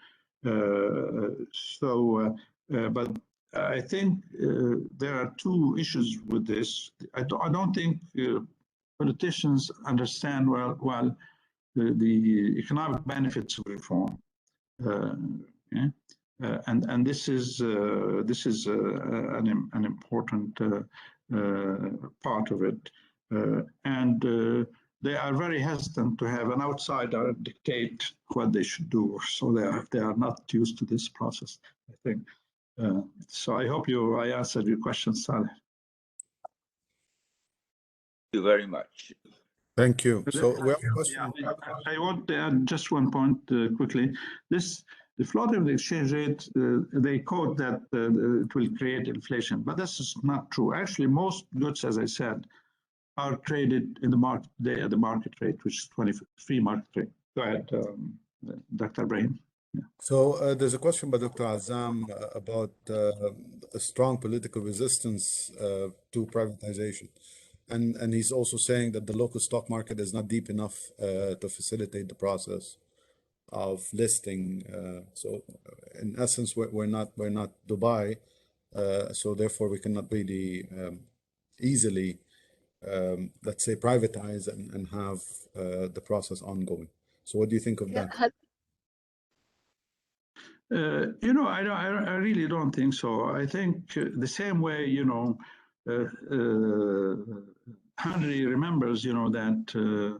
S2: But I think there are 2 issues with this. I don't think politicians understand well the economic benefits of reform. And this is an important part of it, and they are very hesitant to have an outsider dictate what they should do. So they are not used to this process, I think. So I hope I answered your question, Saleh.
S3: Thank you very much.
S1: Thank you. So we have a question.
S2: I want to add just one point quickly. The floating of the exchange rate, they quote that it will create inflation, but this is not true. Actually, most goods, as I said, are traded in the market today at the market rate, which is 23 market rate. Go ahead, Dr. Brahim. Yeah.
S1: So there's a question by Dr. Azam about a strong political resistance to privatization. And he's also saying that the local stock market is not deep enough to facilitate the process of listing. So in essence, we're not Dubai, so therefore we cannot really easily, let's say, privatize and have the process ongoing. So what do you think of that?
S2: I really don't think so. I think the same way, Henry remembers, that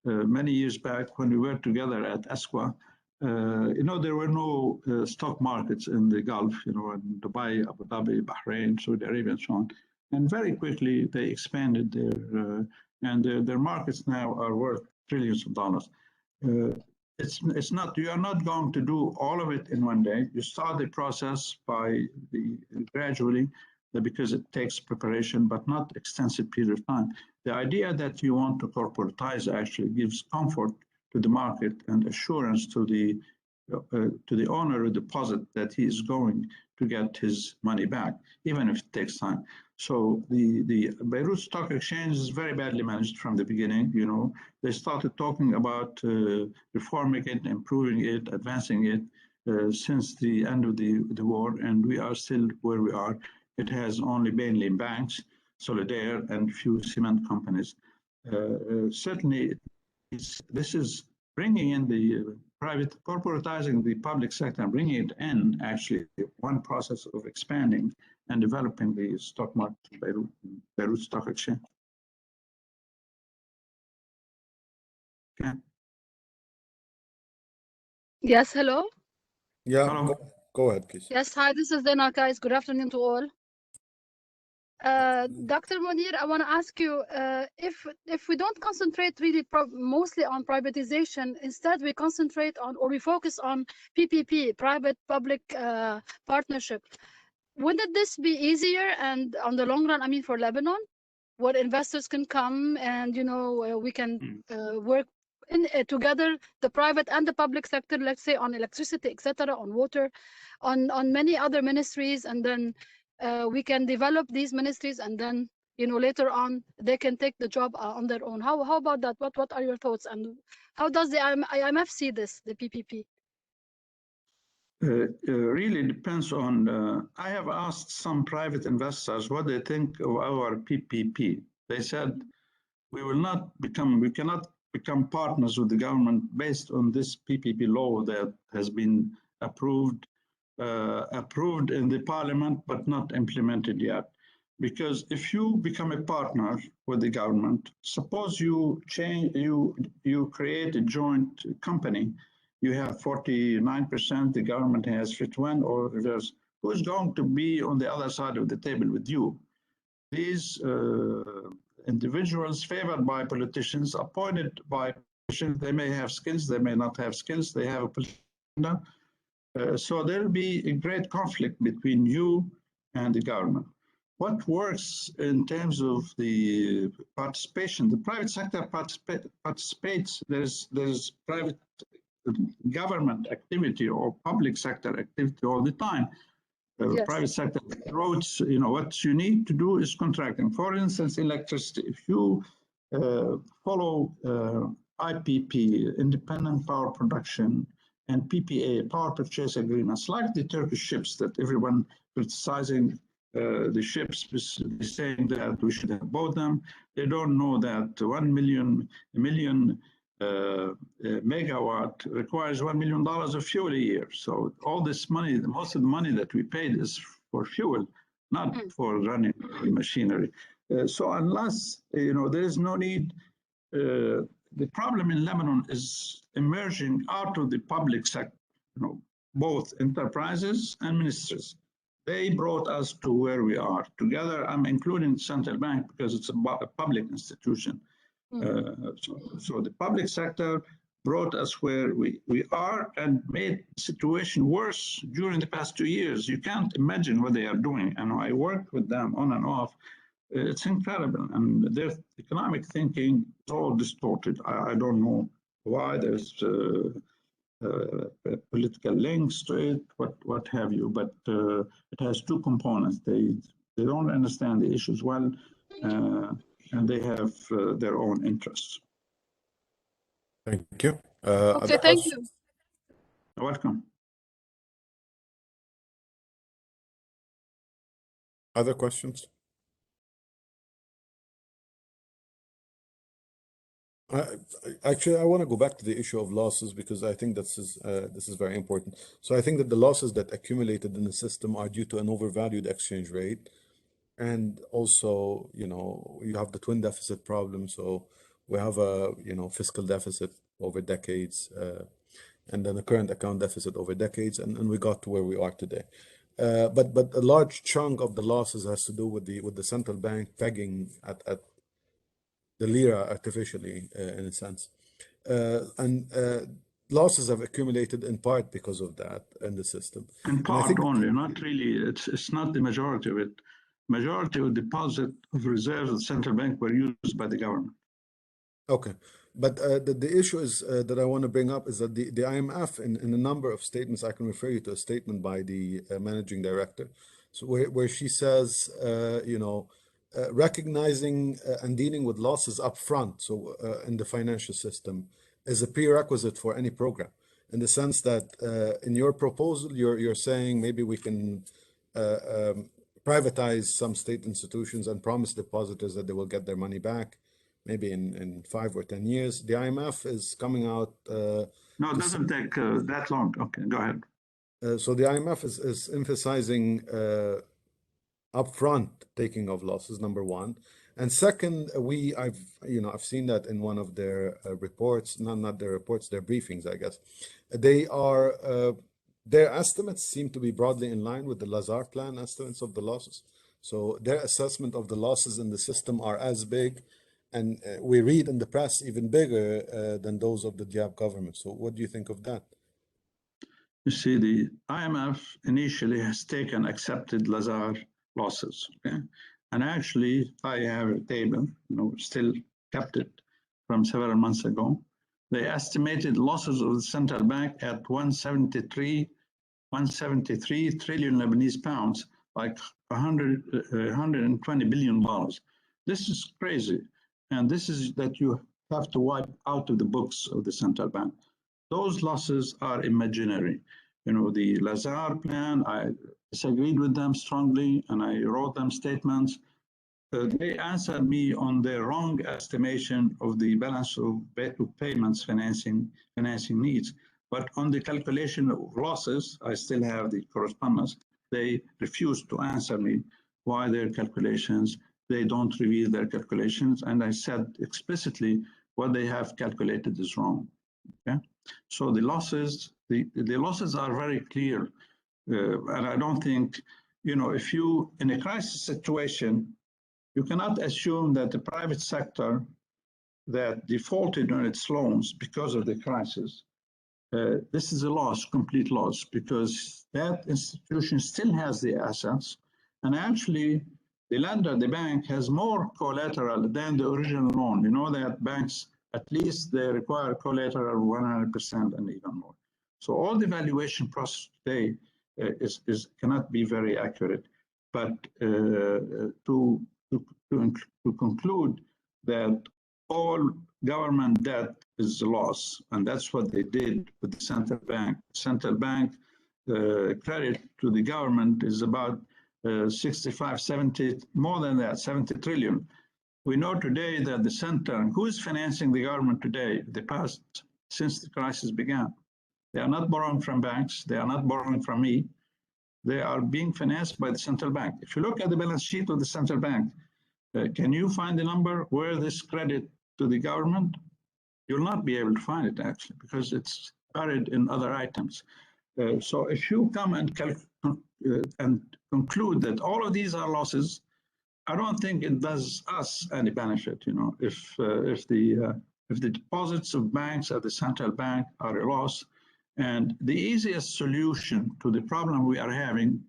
S2: many years back when we were together at ESQA, there were no stock markets in the Gulf, in Dubai, Abu Dhabi, Bahrain, Saudi Arabia, and so on. And very quickly they expanded their markets now are worth trillions of dollars. It's not, you are not going to do all of it in one day. You start the process gradually, because it takes preparation, but not extensive period of time. The idea that you want to corporatize actually gives comfort to the market and assurance to the owner of the deposit that he is going to get his money back, even if it takes time. So the Beirut Stock Exchange is very badly managed from the beginning. They started talking about reforming it, improving it, advancing it since the end of the war, and we are still where we are. It has only mainly banks, Solidaire, and few cement companies. Certainly, this is bringing in the private, corporatizing the public sector and bringing it in, actually, one process of expanding and developing the stock market, Beirut Stock Exchange. Okay.
S4: Yes, hello?
S1: Yeah,
S2: Hello.
S1: go ahead, please.
S4: Yes, hi, this is Dana, guys. Good afternoon to all. Dr. Mounir, I want to ask you, if we don't concentrate really mostly on privatization, instead we concentrate on, or we focus on PPP, private-public partnership, wouldn't this be easier and on the long run, I mean, for Lebanon, where investors can come and, we can work together, the private and the public sector, let's say on electricity, etc., on water, on many other ministries, and then we can develop these ministries, and then later on they can take the job on their own. How about that? What are your thoughts, and how does the IMF see this, the PPP?
S2: Really depends on. I have asked some private investors what they think of our PPP. They said we cannot become partners with the government based on this PPP law that has been approved approved in the parliament, but not implemented yet. Because if you become a partner with the government, suppose you create a joint company, you have 49%, the government has 51, or there's who's going to be on the other side of the table with you? These individuals favored by politicians, appointed by politicians, they may have skills, they may not have skills, they have a political so there'll be a great conflict between you and the government. What works in terms of the participation? The private sector participates. There's private government activity or public sector activity all the time.
S4: Yes.
S2: Private sector roads, what you need to do is contracting. For instance, electricity. If you follow IPP, independent power production, and PPA, power purchase agreements, like the Turkish ships that everyone criticizing the ships, saying that we should have bought them. They don't know that 1 million megawatt requires $1 million of fuel a year. So all this money, most of the money that we paid is for fuel, not for running machinery. So unless, there is no need, the problem in Lebanon is emerging out of the public sector, both enterprises and ministries. They brought us to where we are. Together, I'm including the central bank because it's a public institution. So the public sector brought us where we are and made the situation worse during the past 2 years. You can't imagine what they are doing. And I worked with them on and off. It's incredible. And their economic thinking is all distorted. I don't know why. There's political links to it, what have you. But it has two components. They don't understand the issues well. And they have their own interests.
S1: Thank you.
S4: Okay, thank you.
S2: You're welcome.
S1: Other questions? Actually, I want to go back to the issue of losses because I think this is very important. So I think that the losses that accumulated in the system are due to an overvalued exchange rate. And also, you have the twin deficit problem. So we have a, fiscal deficit over decades, and then a current account deficit over decades, and we got to where we are today. But a large chunk of the losses has to do with the central bank pegging at the lira artificially, in a sense. And losses have accumulated in part because of that in the system.
S2: In part only, not really. It's not the majority of it. Majority of deposit of reserves of the central bank were used by the government.
S1: Okay. But the issue is that I want to bring up is that the IMF, in a number of statements, I can refer you to a statement by the managing director, so where she says, recognizing and dealing with losses up front, so in the financial system, is a prerequisite for any program, in the sense that in your proposal, you're saying maybe we can privatize some state institutions and promise depositors that they will get their money back, maybe in 5 or 10 years. The IMF is coming out.
S2: No, it doesn't take that long. Okay, go ahead.
S1: So the IMF is emphasizing upfront taking of losses, number one. And second, I've seen that in one of their reports, not their reports, their briefings, I guess. They are, their estimates seem to be broadly in line with the Lazar plan estimates of the losses. So their assessment of the losses in the system are as big, and we read in the press even bigger than those of the Diab government. So what do you think of that?
S2: You see, the IMF initially has accepted Lazar losses. Okay? And actually, I have a table, still kept it from several months ago. They estimated losses of the central bank at 173 trillion Lebanese pounds, like $120 billion. This is crazy. And this is that you have to wipe out of the books of the central bank. Those losses are imaginary. The Lazar plan, I disagreed with them strongly, and I wrote them statements. They answered me on their wrong estimation of the balance of payments financing needs. But on the calculation of losses, I still have the correspondence. They refuse to answer me why their calculations, they don't reveal their calculations. And I said explicitly what they have calculated is wrong. Okay? So the losses are very clear. And I don't think, if you, in a crisis situation, you cannot assume that the private sector that defaulted on its loans because of the crisis, this is a loss, complete loss, because that institution still has the assets. And actually, the lender, the bank, has more collateral than the original loan. You know that banks, at least they require collateral 100% and even more. So all the valuation process today cannot be very accurate. But to conclude that all government debt is a loss, and that's what they did with the central bank. Central bank credit to the government is about 65, 70, more than that, 70 trillion. We know today that the center, who is financing the government today, the past, since the crisis began? They are not borrowing from banks, they are not borrowing from me, they are being financed by the central bank. If you look at the balance sheet of the central bank, can you find the number where this credit to the government? You'll not be able to find it actually, because it's buried in other items. So if you come and conclude that all of these are losses, I don't think it does us any benefit. If the deposits of banks at the central bank are a loss, and the easiest solution to the problem we are having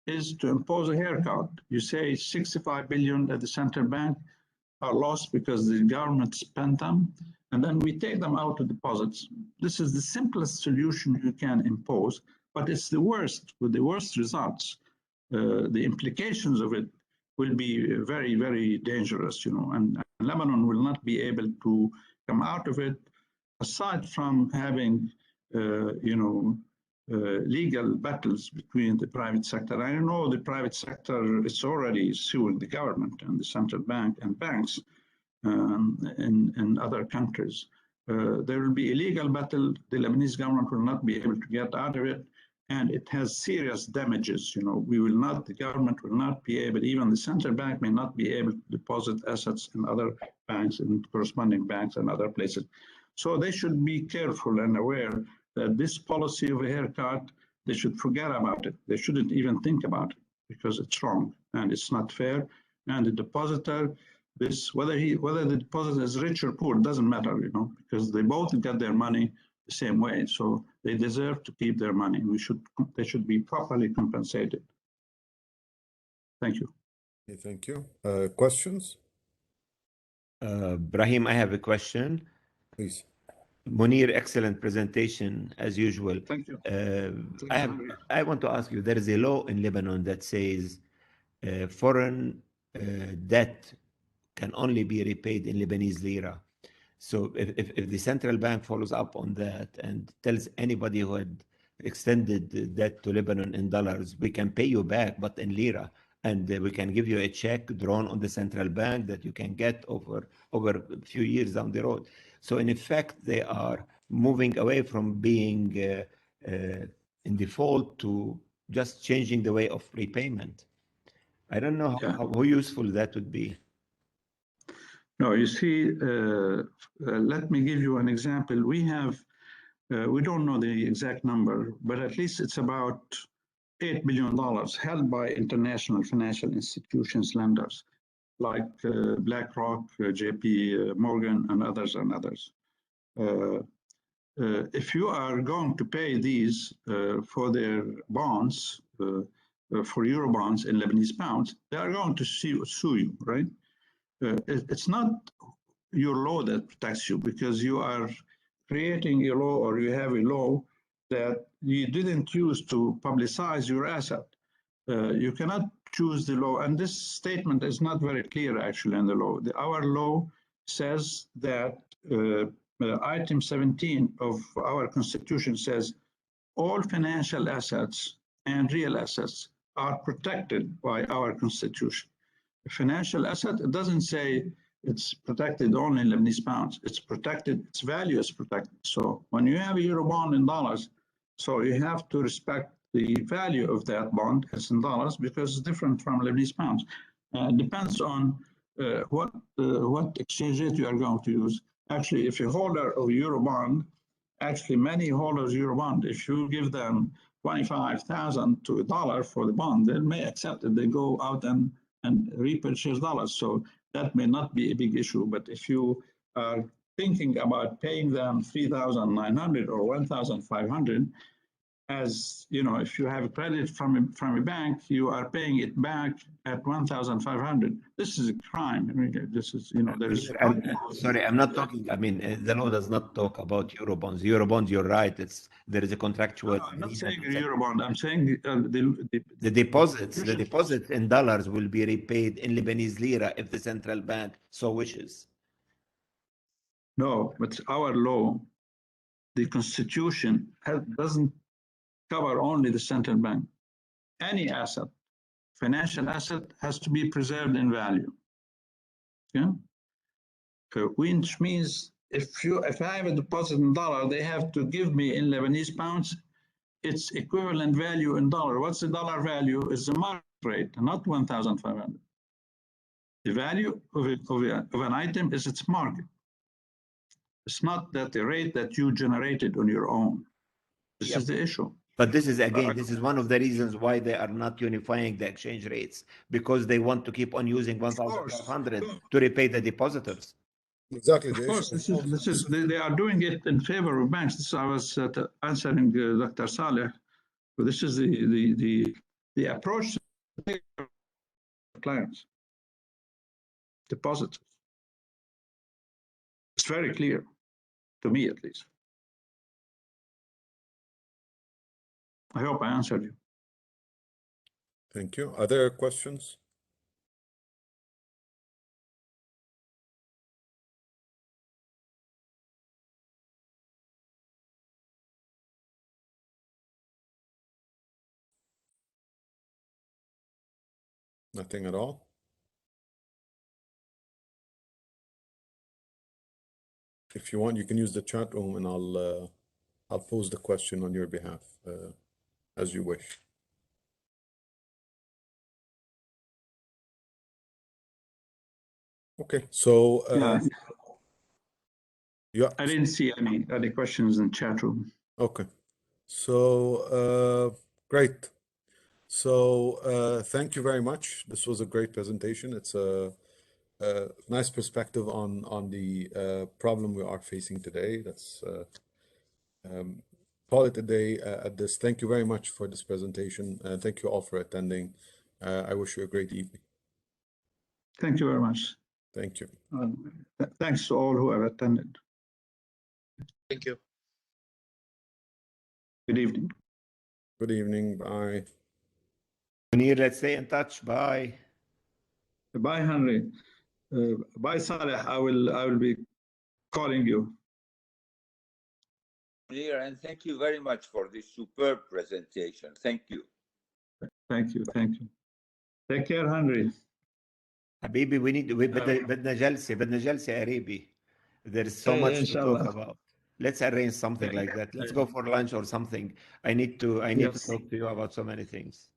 S2: is to impose a haircut. You say 65 billion at the central bank are lost because the government spent them, and then we take them out of deposits. This is the simplest solution you can impose, but it's the worst, with the worst results. The implications of it will be very, very dangerous, and Lebanon will not be able to come out of it, aside from having, legal battles between the private sector. I know the private sector is already suing the government and the central bank and banks in other countries. There will be a legal battle. The Lebanese government will not be able to get out of it, and it has serious damages. The government will not be able, even the central bank may not be able to deposit assets in other banks, in corresponding banks and other places. So they should be careful and aware that this policy of a haircut, they should forget about it. They shouldn't even think about it, because it's wrong and it's not fair. And the depositor, whether the depositor is rich or poor, doesn't matter, because they both get their money the same way. So they deserve to keep their money. They should be properly compensated. Thank you.
S1: Okay, thank you. Questions?
S5: Brahim, I have a question.
S1: Please.
S5: Mounir, excellent presentation as usual.
S2: Thank you.
S5: I want to ask you, there is a law in Lebanon that says foreign debt can only be repaid in Lebanese lira. So if the central bank follows up on that and tells anybody who had extended the debt to Lebanon in dollars, we can pay you back, but in lira, and we can give you a check drawn on the central bank that you can get over a few years down the road. So in effect, they are moving away from being in default to just changing the way of repayment. I don't know how useful that would be.
S2: No, you see, let me give you an example. We don't know the exact number, but at least it's about $8 billion held by international financial institutions, lenders, like BlackRock, JP Morgan, and others. If you are going to pay these for their bonds, for Euro bonds in Lebanese pounds, they are going to sue you, right? It's not your law that protects you, because you are creating a law, or you have a law that you didn't use to publicize your asset. You cannot choose the law, and this statement is not very clear actually in the law. Our law says that item 17 of our constitution says all financial assets and real assets are protected by our constitution. A financial asset, it doesn't say it's protected only in Lebanese pounds. It's protected, its value is protected. So when you have a euro bond in dollars, so you have to respect the value of that bond as in dollars because it's different from Lebanese pounds. It depends on what exchange rate you are going to use. Actually, if you're a holder of a euro bond, actually many holders of euro bond, if you give them 25,000 to $1 for the bond, they may accept it. They go out and repurchase dollars. So that may not be a big issue. But if you are thinking about paying them 3,900 or 1,500, as you know, if you have a credit from a bank, you are paying it back at 1,500. This is a crime. I mean, this is, you know, there's.
S5: Sorry, I'm not talking. I mean, the law does not talk about Eurobonds. Eurobonds, you're right. There is a contractual.
S2: No, I'm not saying a Eurobond. I'm saying
S5: the deposits in dollars will be repaid in Lebanese lira if the central bank so wishes.
S2: No, but our law, the Constitution doesn't cover only the central bank. Any asset, financial asset, has to be preserved in value. Yeah, which means if I have a deposit in dollar, they have to give me in Lebanese pounds its equivalent value in dollar. What's the dollar value? Is the market rate, not 1,500. The value of an item is its market. It's not that the rate that you generated on your own. This is the issue.
S5: But this is, again, this is one of the reasons why they are not unifying the exchange rates, because they want to keep on using 1,500 to repay the depositors.
S1: Exactly.
S2: Of course, they are doing it in favor of banks. This I was answering Dr. Saleh. But this is the approach to clients, depositors. It's very clear, to me at least. I hope I answered you.
S1: Thank you. Are there questions? Nothing at all? If you want, you can use the chat room and I'll pose the question on your behalf as you wish. Okay, so yeah,
S2: I didn't see any questions in chat room.
S1: okay, so great. So thank you very much. This was a great presentation. It's a nice perspective on the problem we are facing today. Let's call it a day at this. Thank you very much for this presentation. Thank you all for attending. I wish you a great evening.
S2: Thank you very much.
S1: Thank you.
S2: Thanks to all who have attended.
S6: Thank you.
S2: Good evening.
S1: Good evening. Bye.
S5: Mounir, let's stay in touch. Bye.
S2: Bye, Henry. Bye, Saleh. I will be calling you.
S3: And thank you very much for this superb presentation. Thank you.
S2: Thank you. Thank you. Take care, Henry.
S5: Habibi, بدنا جلسة قريبة. There is so much to talk about. Let's arrange something like that. Let's go for lunch or something. I need to talk to you about so many things.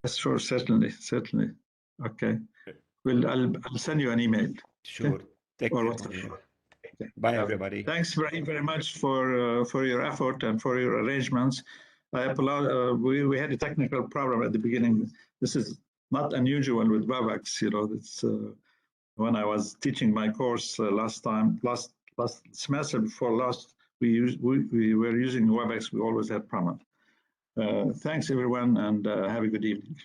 S2: Yes, sure, certainly. Okay. I'll send you an email.
S5: Sure.
S2: Okay.
S5: Take care. Okay. Bye, everybody.
S2: Thanks very much for your effort and for your arrangements. I apologize. We had a technical problem at the beginning. This is not unusual with WebEx. You know, it's when I was teaching my course last semester before last, we were using WebEx. We always had problems. Thanks everyone, and have a good evening.